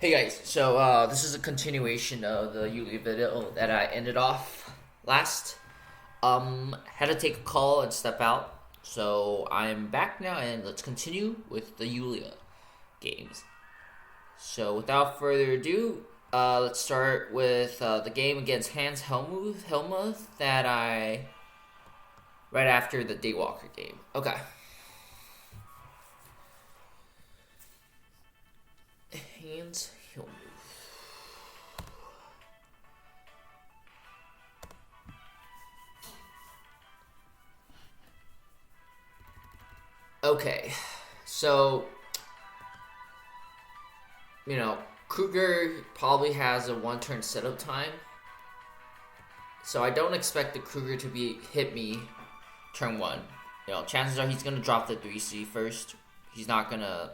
Hey guys, so this is a continuation of the Yulia video that I ended off last. Had to take a call and step out, so I'm back now and let's continue with the Yulia games. So without further ado, let's start with the game against Helmuth that I right after the Daywalker game. Okay. Hans Helmuth. Okay, so Kruger probably has a one-turn setup time, so I don't expect the Kruger to hit me turn one. Chances are he's gonna drop the 3C first. He's not gonna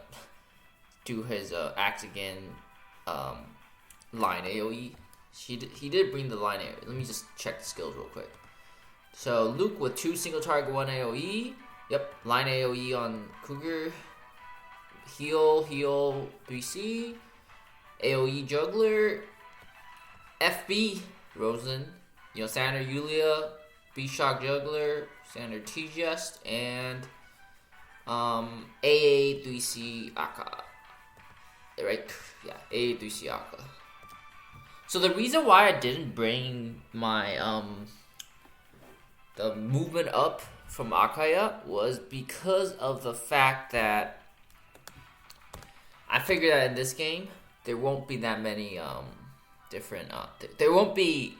do his axe again line AoE. He did bring the line AoE. Let me just check the skills real quick. So Luke with 2 single target 1 AoE. Yep, line AoE on Kruger. Heal 3C. AoE juggler. FB Rosen. Standard Yulia. B-Shock juggler. Standard T-Jest. And AA 3C Akka. Right? Yeah, AA 3C Akka. So the reason why I didn't bring my the movement up from Akaya was because of the fact that I figured that in this game there won't be that many different there won't be.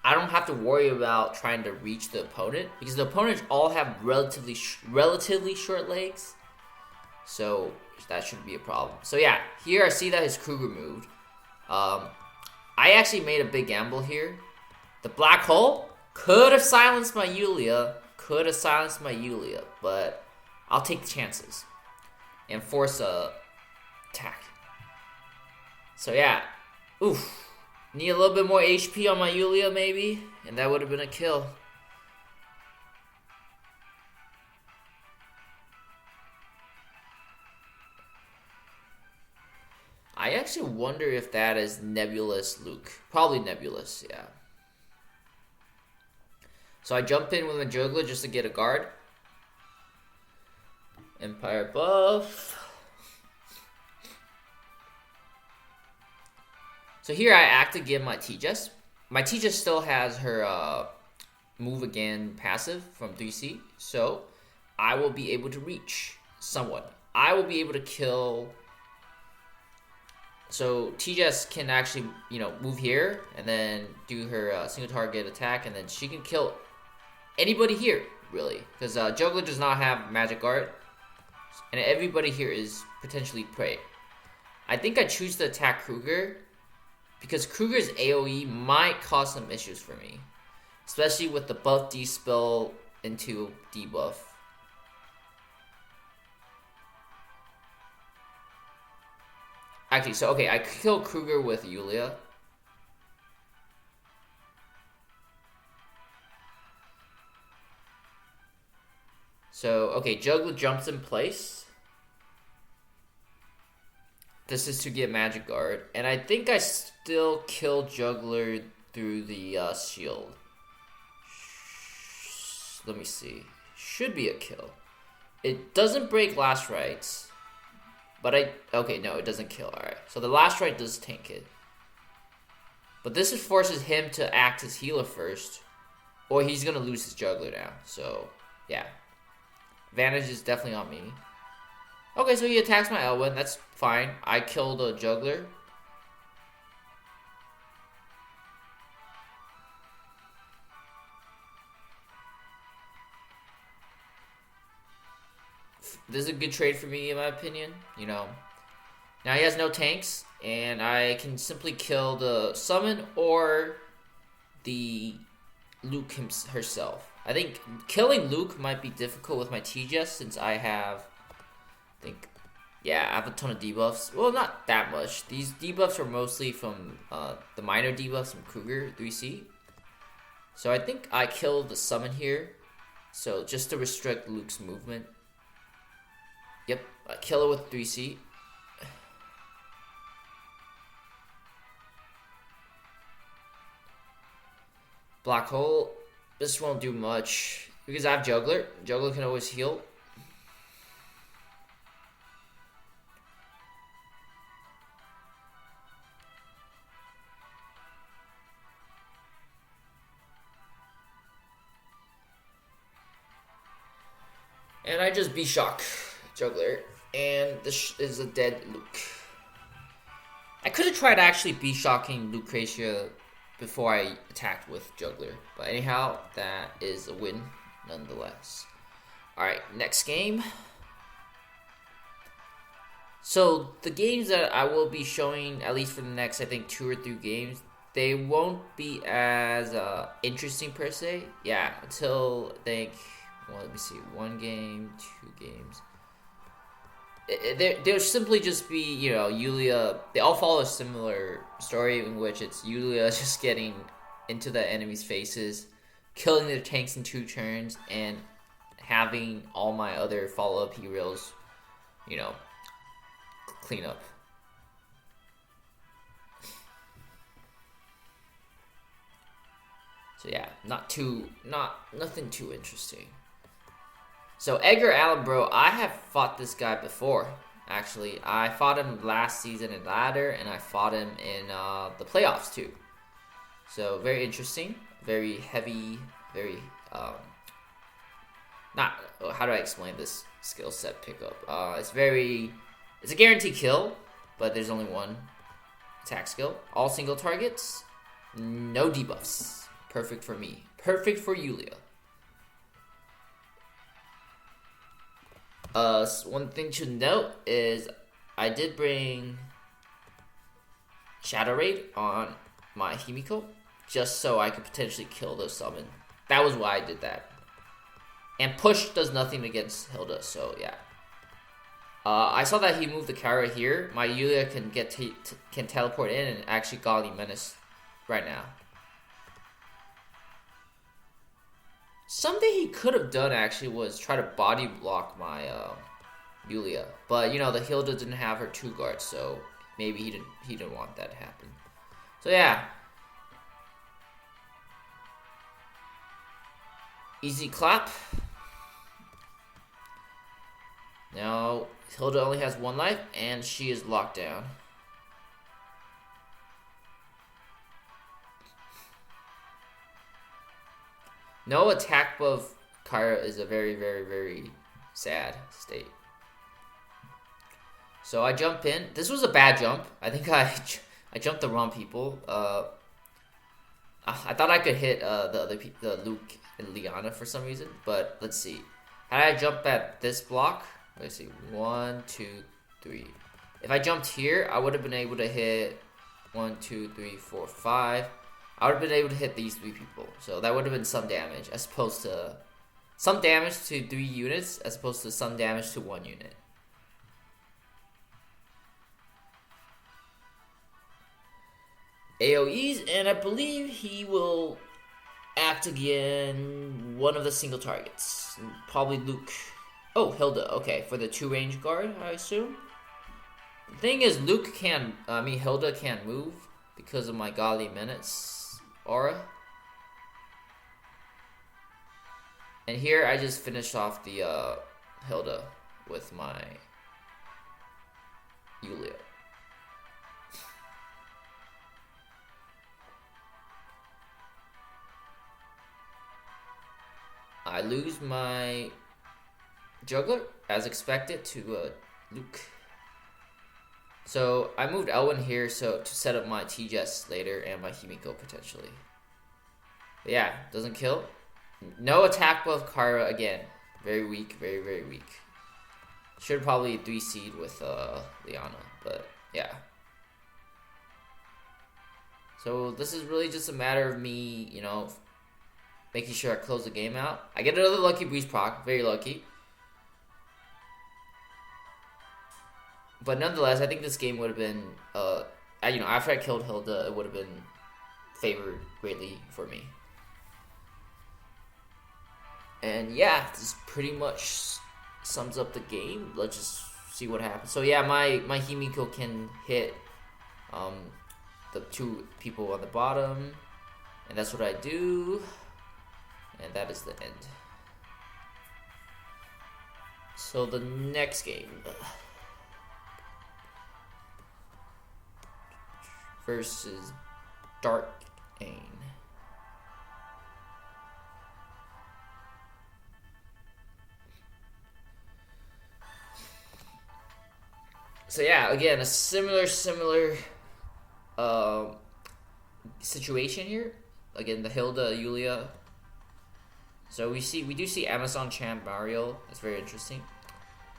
I don't have to worry about trying to reach the opponent because the opponents all have relatively short legs, so that shouldn't be a problem. So yeah, here I see that his Kruger moved. I actually made a big gamble here. The black hole could have silenced my Yulia. But I'll take the chances and force a attack. So yeah, oof. Need a little bit more HP on my Yulia maybe, and that would have been a kill. I actually wonder if that is Nebulous Luke. Probably Nebulous, yeah. So I jump in with my juggler just to get a guard. Empire buff. So here I act again my T-Jest. My T-Jest still has her move again passive from 3C. So I will be able to reach someone. I will be able to kill. So T-Jest can actually, move here and then do her single target attack, and then she can kill anybody here, really, because Juggler does not have magic art, and everybody here is potentially prey. I think I choose to attack Kruger because Kruger's AoE might cause some issues for me, especially with the buff D-spell into debuff. Actually, so okay, I kill Kruger with Yulia. So, okay, Juggler jumps in place. This is to get Magic Guard. And I think I still kill Juggler through the shield. Let me see. Should be a kill. It doesn't break Last Rites. But okay, no, it doesn't kill. Alright, so the Last Rite does tank it. But this forces him to act as healer first, or he's going to lose his Juggler now. So, yeah. Advantage is definitely on me. Okay, so he attacks my Elwyn. That's fine. I killed a Juggler. This is a good trade for me, in my opinion. Now he has no tanks, and I can simply kill the summon or the Luke herself. I think killing Luke might be difficult with my T-Jest since I have, I have a ton of debuffs. Well, not that much. These debuffs are mostly from the minor debuffs from Kruger 3C. So I think I kill the summon here. So just to restrict Luke's movement. Yep, I kill it with 3C. Black hole. This won't do much because I have juggler. Juggler can always heal. And I just B-shock juggler, and this is a dead Luke. I could have tried actually B-shocking Lucretia before I attacked with juggler, but anyhow, that is a win nonetheless. Alright, next game. So the games that I will be showing, at least for the next, I think, 2 or 3 games, they won't be as interesting per se. Yeah, until I think, well, let me see, 1 game, 2 games. They'll simply just be, you know, Yulia. They all follow a similar story in which it's Yulia just getting into the enemy's faces, killing their tanks in 2 turns, and having all my other follow-up heroes, you know, clean up. So yeah, nothing too interesting. So EdgarAllenBro, I have fought this guy before. Actually, I fought him last season in ladder, and I fought him in the playoffs too. So very interesting, very heavy, very not. How do I explain this skill set pickup? It's a guaranteed kill, but there's only 1 attack skill. All single targets, no debuffs. Perfect for me. Perfect for Yulia. One thing to note is I did bring Shadow Raid on my Himiko just so I could potentially kill the summon. That was why I did that. And push does nothing against Hilda, so yeah. I saw that he moved the Kara here. My Yulia can can teleport in and actually Godly Menace right now. Something he could have done actually was try to body block my Yulia, but you know the Hilda didn't have her 2 guards, so maybe he didn't want that to happen. So yeah, easy clap. Now Hilda only has 1 life, and she is locked down. No attack buff Kyra is a very, very, very sad state. So I jump in. This was a bad jump. I think I jumped the wrong people. I thought I could hit the Luke and Liana for some reason, but let's see. Had I jumped at this block, let's see, 1, 2, 3. If I jumped here, I would have been able to hit 1, 2, 3, 4, 5. I would have been able to hit these 3 people. So that would have been some damage, as opposed to some damage to 3 units, as opposed to some damage to 1 unit. AoEs, and I believe he will act again one of the single targets. Probably Luke. Oh, Hilda. Okay, for the 2 range guard, I assume. The thing is, Hilda can't move because of my Godly Menace aura. And here I just finished off the Hilda with my Yulia. I lose my juggler as expected to Luke. So I moved Elwyn here to set up my T-Jess later and my Himiko potentially. But yeah, doesn't kill. No attack buff Kara again. Very weak, very, very weak. Should probably 3-seed with Liana, but yeah. So this is really just a matter of me, you know, making sure I close the game out. I get another lucky breeze proc, very lucky. But nonetheless, I think this game would have been, after I killed Hilda, it would have been favored greatly for me. And yeah, this pretty much sums up the game. Let's just see what happens. So yeah, my Himiko can hit the 2 people on the bottom, And that's what I do. And that is the end. So the next game. Versus Darkain. So yeah, again, a similar situation here. Again, the Hilda, Yulia. So we do see Amazon Champ Mario. That's very interesting.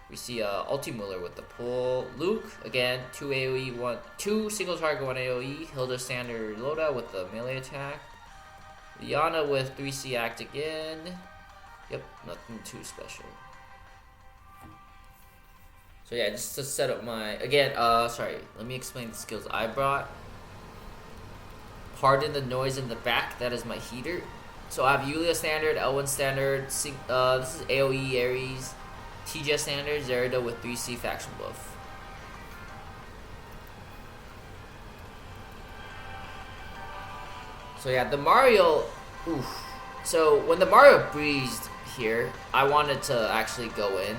We see Ultimuller with the pull. Luke, again, 2 AoE, 2 single target, 1 AoE. Hilda standard loadout with the melee attack. Liana with 3C act again. Yep, nothing too special. So yeah, just to set up my, again, sorry, let me explain the skills I brought. Pardon the noise in the back, that is my heater. So I have Yulia standard, L1 standard, this is AoE Ares, TJ standard, Zerida with 3C faction buff. So yeah, the Mario, oof. So when the Mario breezed here, I wanted to actually go in.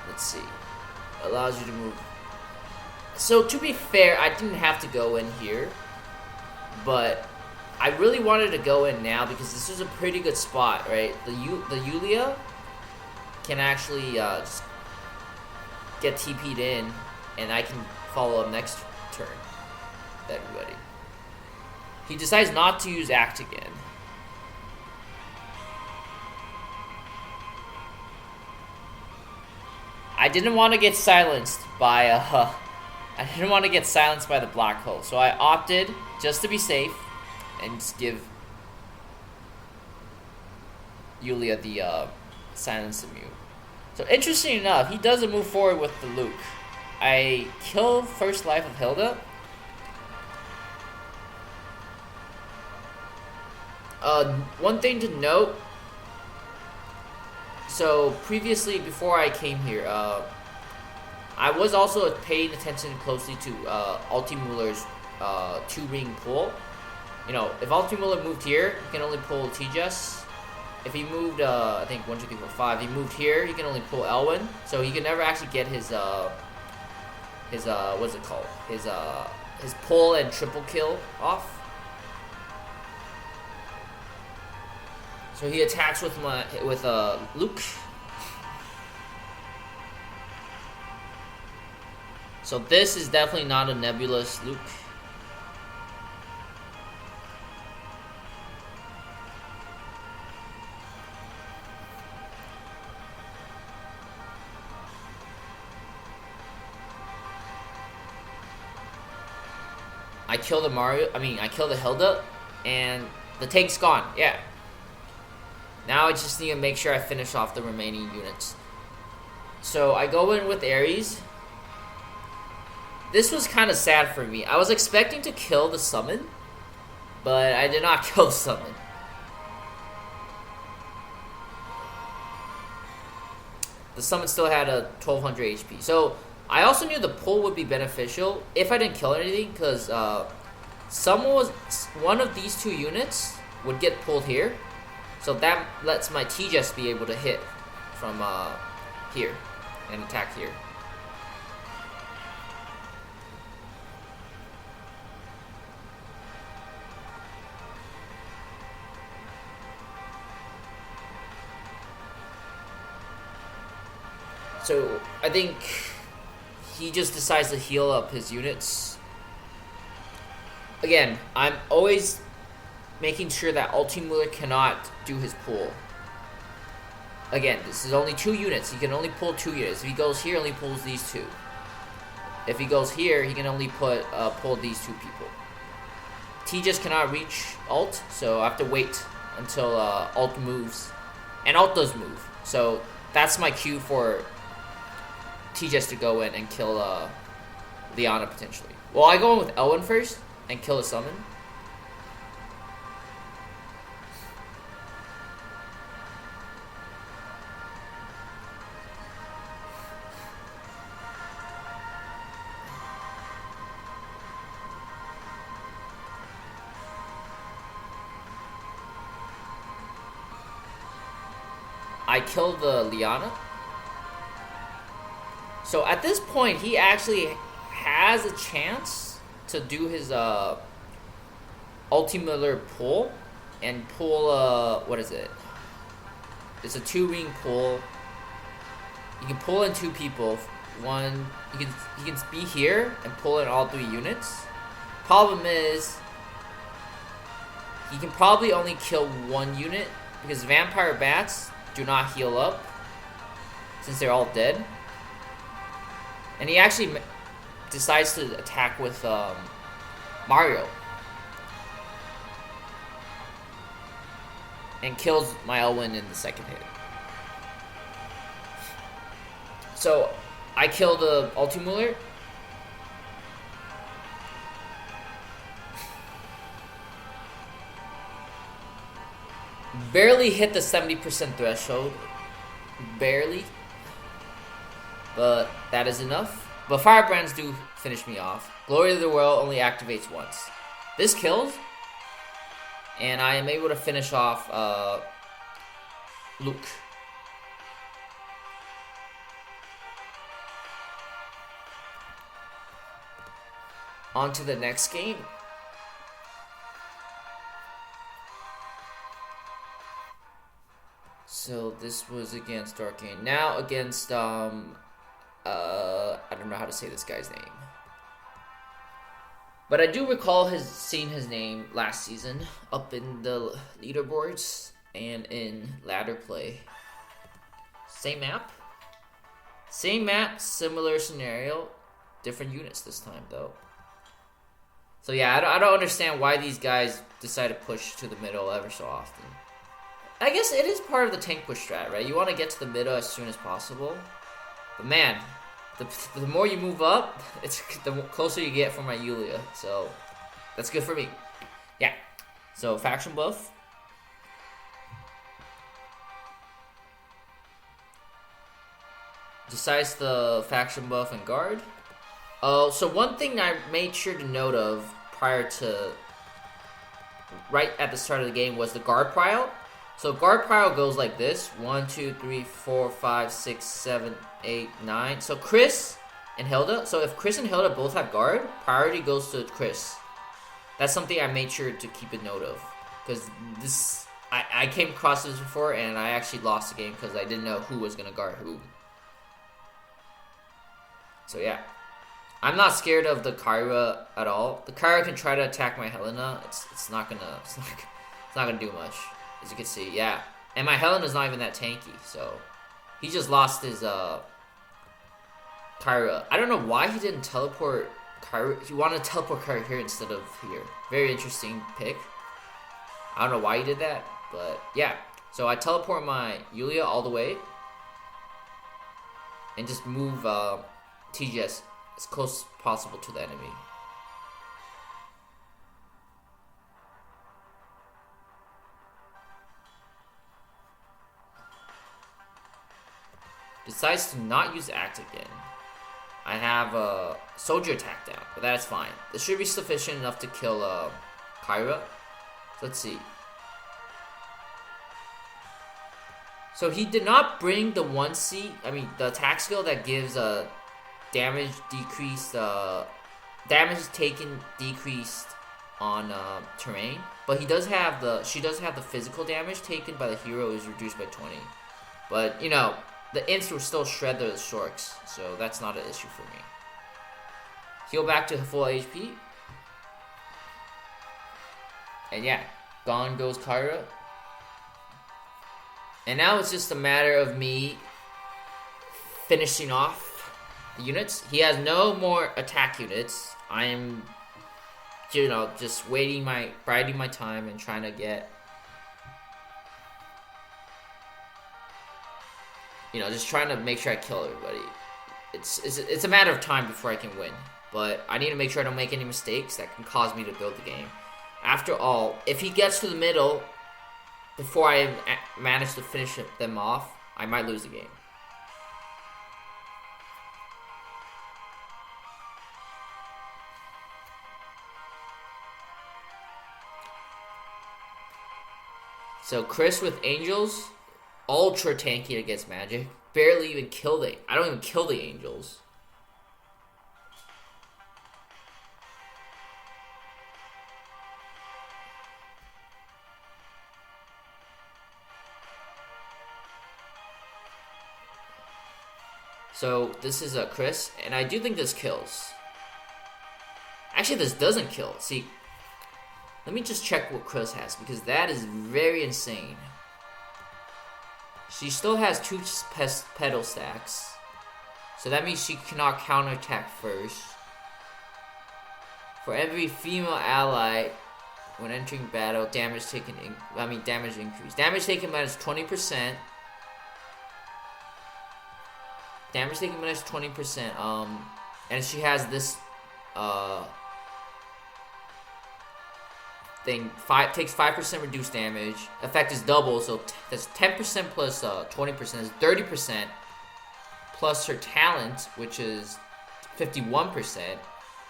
Let's see. Allows you to move. So to be fair, I didn't have to go in here, but I really wanted to go in now because this is a pretty good spot, right? The Yulia can actually just get TP'd in, and I can follow up next turn with everybody. He decides not to use Act again. I didn't want to get silenced by the black hole, so I opted just to be safe and just give Yulia the silence immune. So interesting enough, he doesn't move forward with the Luke. I kill first life of Hilda. One thing to note. So previously, before I came here, I was also paying attention closely to Ultimuller's 2-ring pull. You know, if Ultimuller moved here, he can only pull T-Jess. If he moved, I think 1, 2, 3, 4, 5, he moved here, he can only pull Elwin. So he can never actually get his what's it called? His pull and triple kill off. So he attacks with Luke. So this is definitely not a nebulous Luke. I kill the Hilda, and the tank's gone. Yeah. Now I just need to make sure I finish off the remaining units. So I go in with Ares. This was kind of sad for me. I was expecting to kill the summon, but I did not kill the summon. The summon still had a 1200 HP. So I also knew the pull would be beneficial if I didn't kill anything, because one of these 2 units would get pulled here. So that lets my T-Jess be able to hit from here and attack here. So I think he just decides to heal up his units. Again, I'm always making sure that Ultimuller cannot do his pull. Again, this is only 2 units. He can only pull 2 units. If he goes here, only pulls these 2. If he goes here, he can only pull these 2 people. T just cannot reach Ult, so I have to wait until Ult moves. And Ult does move. So that's my cue for T just to go in and kill Liana potentially. Well, I go in with Elwin first and kill the summon. I kill the Liana. So at this point, he actually has a chance to do his Ultimiller pull and pull what is it? It's a 2-ring pull. You can pull in 2 people. One, he can be here and pull in all 3 units. Problem is, he can probably only kill 1 unit because vampire bats do not heal up since they're all dead. And he actually decides to attack with Mario and kills my Elwyn in the second hit. So I kill the Ultimuller. Barely hit the 70% threshold. Barely. But that is enough. But Firebrands do finish me off. Glory of the World only activates once. This kills. And I am able to finish off Luke. On to the next game. So this was against Darkain. Now against I don't know how to say this guy's name. But I do recall seeing his name last season up in the leaderboards and in ladder play. Same map, similar scenario, different units this time though. So yeah, I don't understand why these guys decide to push to the middle ever so often. I guess it is part of the tank push strat, right? You want to get to the middle as soon as possible. But man, the more you move up, the closer you get for my Yulia. So that's good for me. Yeah. So faction buff. Decides the faction buff and guard. So one thing I made sure to note of prior to right at the start of the game was the guard pile. So guard pile goes like this: 1, 2, 3, 4, 5, 6, 7, 8, 9. So Chris and Hilda. So if Chris and Hilda both have guard, priority goes to Chris. That's something I made sure to keep a note of, because this I came across this before and I actually lost the game because I didn't know who was gonna guard who. So yeah, I'm not scared of the Kyra at all. The Kyra can try to attack my Helena. It's not gonna do much. As you can see, yeah. And my Helena's not even that tanky, so he just lost his Kyra. I don't know why he didn't teleport Kyra. He wanted to teleport Kyra here instead of here. Very interesting pick. I don't know why he did that, but yeah. So I teleport my Yulia all the way and just move TGS as close as possible to the enemy. Decides to not use act again. I have a soldier attack down, but that's fine. This should be sufficient enough to kill Kyra. So let's see. So he did not bring the the attack skill that gives damage decreased, damage taken decreased on terrain. But she does have the physical damage taken by the hero is reduced by 20. But you know, the ints will still shred the shorks, so that's not an issue for me. Heal back to full HP. And yeah, gone goes Kyra. And now it's just a matter of me finishing off the units. He has no more attack units. I am, just biding my time and trying to get, just trying to make sure I kill everybody. It's a matter of time before I can win. But I need to make sure I don't make any mistakes that can cause me to build the game. After all, if he gets to the middle before I manage to finish them off, I might lose the game. So Chris with Angels ultra tanky against magic. Barely even kill the... I don't even kill the angels. So this is a Chris, and I do think this kills. Actually, this doesn't kill. See, let me just check what Chris has, because that is very insane. She still has 2 pedal stacks, so that means she cannot counterattack first. For every female ally, when entering battle, damage taken. Damage increase. Damage taken minus 20%. Damage taken minus 20%. And she has this thing. Takes 5% reduced damage. Effect is double, so that's 10% plus 20% is 30%. Plus her talent, which is 51%,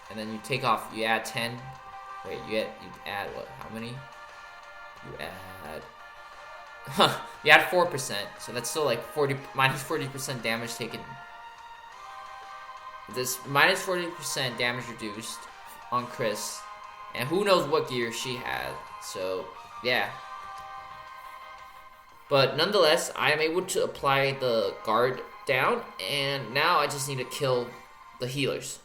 and then you take off. You add 10. Wait, you add what? How many? You add. You add 4%, so that's still like minus 40% damage taken. This minus 40% damage reduced on Chris, and who knows what gear she had. So yeah, but nonetheless, I am able to apply the guard down, and now I just need to kill the healers.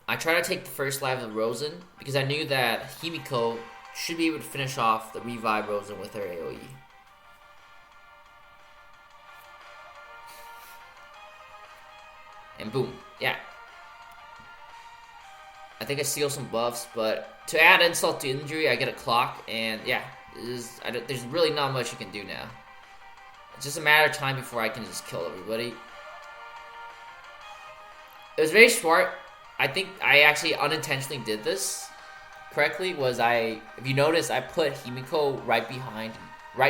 I try to take the first life of Rosen because I knew that Himiko should be able to finish off the revive Rosen with her AoE. And boom, yeah. I think I steal some buffs, but to add insult to injury, I get a clock, and yeah, there's really not much you can do now. It's just a matter of time before I can just kill everybody. It was very smart. I think I actually unintentionally did this correctly. If you notice, I put Himiko right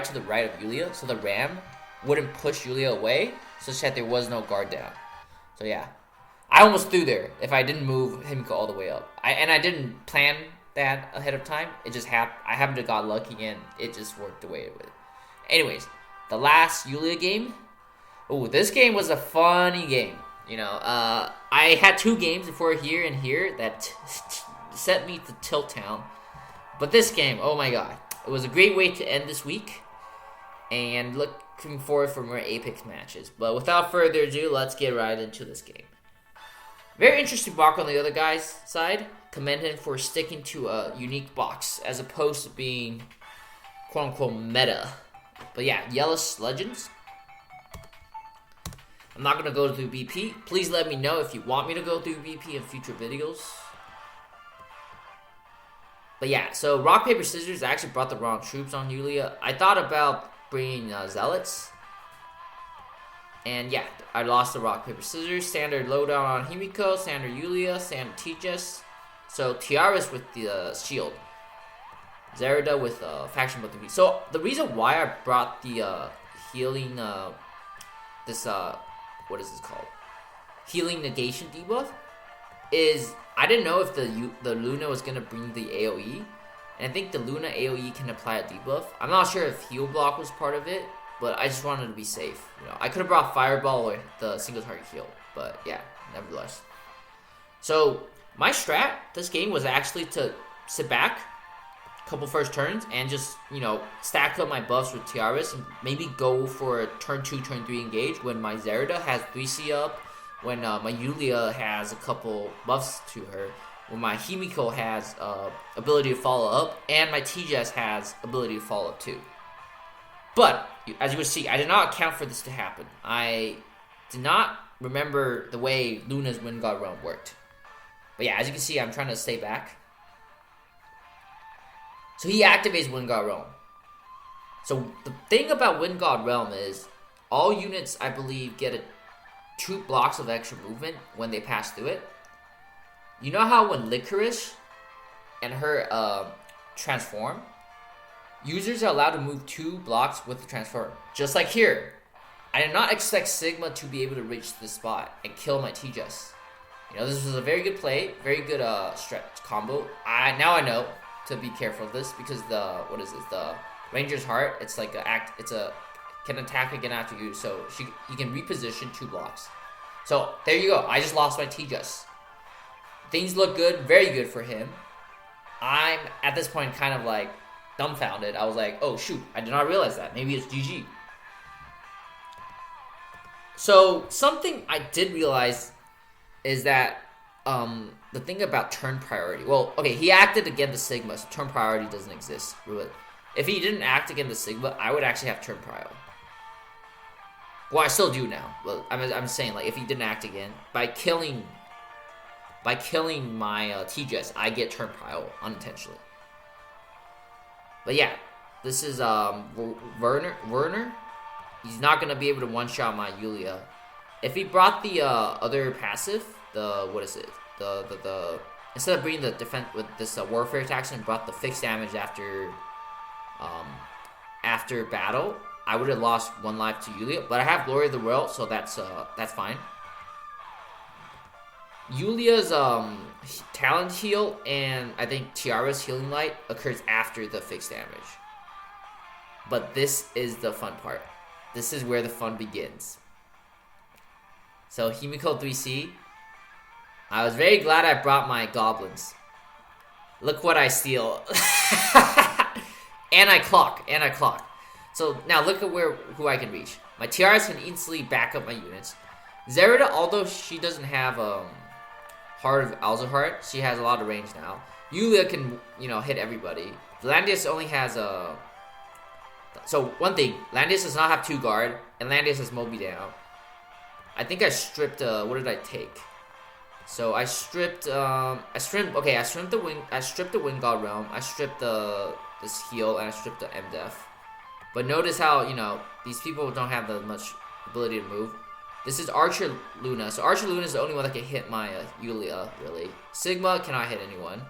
to the right of Yulia, so the ram wouldn't push Yulia away, such that there was no guard down. So yeah, I almost threw there if I didn't move Himiko all the way up. I didn't plan that ahead of time. It just happened. I happened to got lucky, and it just worked the way it would. Anyways, the last Yulia game. Oh, this game was a funny game. You know, I had 2 games before here and here that set me to Tilt Town. But this game, oh my god. It was a great way to end this week. And looking forward for more Apex matches. But without further ado, let's get right into this game. Very interesting block on the other guy's side. Commend him for sticking to a unique box as opposed to being quote-unquote meta. But yeah, Yellis Legends. I'm not going to go through BP. Please let me know if you want me to go through BP in future videos. But yeah, so rock, paper, scissors. I actually brought the wrong troops on Yulia. I thought about bringing Zealots. And yeah, I lost the rock, paper, scissors. Standard lowdown on Himiko, standard Yulia, standard Tejas. So Tiaris with the shield. Zerida with faction building. So the reason why I brought the healing, what is this called? Healing negation debuff is I didn't know if the Luna was gonna bring the AoE, and I think the Luna AoE can apply a debuff. I'm not sure if heal block was part of it, but I just wanted to be safe. You know, I could have brought Fireball or the single target heal, but yeah, nevertheless. So my strat this game was actually to sit back, couple first turns, and just, you know, stack up my buffs with Tiaris and maybe go for a turn 2, turn 3 engage when my Zerida has 3C up, when my Yulia has a couple buffs to her, when my Himiko has ability to follow up, and my Tejas has ability to follow up too. But, as you will see, I did not account for this to happen. I did not remember the way Luna's Windgod Realm worked. But yeah, as you can see, I'm trying to stay back. So he activates Windgod Realm. So the thing about Windgod Realm is all units, I believe, get 2 blocks of extra movement when they pass through it. You know how when Licorice and her transform, users are allowed to move 2 blocks with the transform. Just like here. I did not expect Sigma to be able to reach this spot and kill my Tejas. You know, this was a very good play, very good stretch combo. Now I know. to be careful of this because the the Ranger's Heart. It's like can attack again after you, so you can reposition 2 blocks. So there you go. I just lost my T-Just. Things look good, very good for him. I'm at this point kind of like dumbfounded. I was like, oh shoot, I did not realize that. Maybe it's GG. So something I did realize is that the thing about turn priority. Well, okay, he acted against the Sigma, so turn priority doesn't exist. If he didn't act against the Sigma, I would actually have turn prior. Well, I still do now. Well, I'm saying, like, if he didn't act again, by killing my T-Just, I get turn prior unintentionally. But yeah, this is Werner. He's not gonna be able to one-shot my Yulia. If he brought the other passive, instead of bringing the defense with this warfare attacks and brought the fixed damage after battle, I would have lost 1 life to Yulia. But I have Glory of the World, so that's fine. Yulia's talent heal and I think Tiara's healing light occurs after the fixed damage. But this is the fun part. This is where the fun begins. So Himiko 3C. I was very glad I brought my goblins. Look what I steal. and I clock. So now look at who I can reach. My Tiaras can instantly back up my units. Zerida, although she doesn't have Heart of Alzahart, she has a lot of range now. Yulia can, hit everybody. Landius only has a... So, one thing, Landius does not have 2 guard, and Landius has Moby down. I think I stripped, what did I take? So, I stripped the Wind God Realm, I stripped this heal, and I stripped the MDef. But notice how, these people don't have that much ability to move. This is Archer Luna. So Archer Luna is the only one that can hit my Yulia, really. Sigma cannot hit anyone.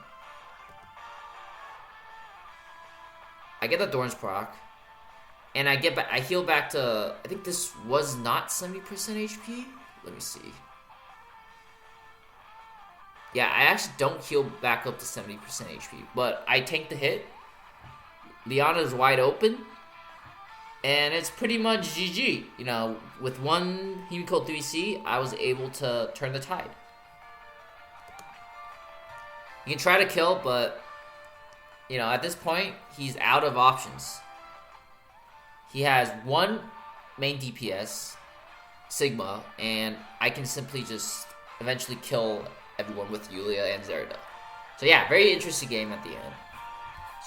I get the Thorns proc. And I heal back to... I think this was not 70% HP? Let me see. Yeah, I actually don't heal back up to 70% HP. But I tank the hit. Liana is wide open. And it's pretty much GG. With 1 Himiko 3C, I was able to turn the tide. You can try to kill, but, at this point, he's out of options. He has 1 main DPS, Sigma, and I can simply just eventually kill everyone with Yulia and Zerida. So yeah, very interesting game at the end.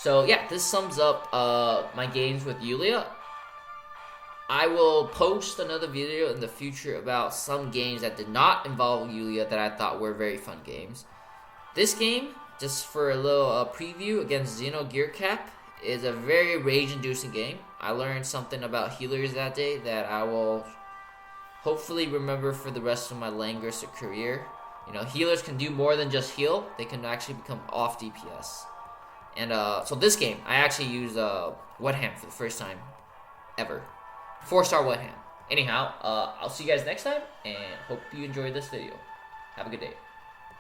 So yeah, this sums up my games with Yulia. I will post another video in the future about some games that did not involve Yulia that I thought were very fun games. This game, just for a little preview against Xeno Gearcap, is a very rage-inducing game. I learned something about healers that day that I will hopefully remember for the rest of my Langrisser career. Healers can do more than just heal. They can actually become off DPS. And so this game, I actually used Wet Ham for the first time ever. 4-star Wet Ham. Anyhow, I'll see you guys next time, and hope you enjoyed this video. Have a good day.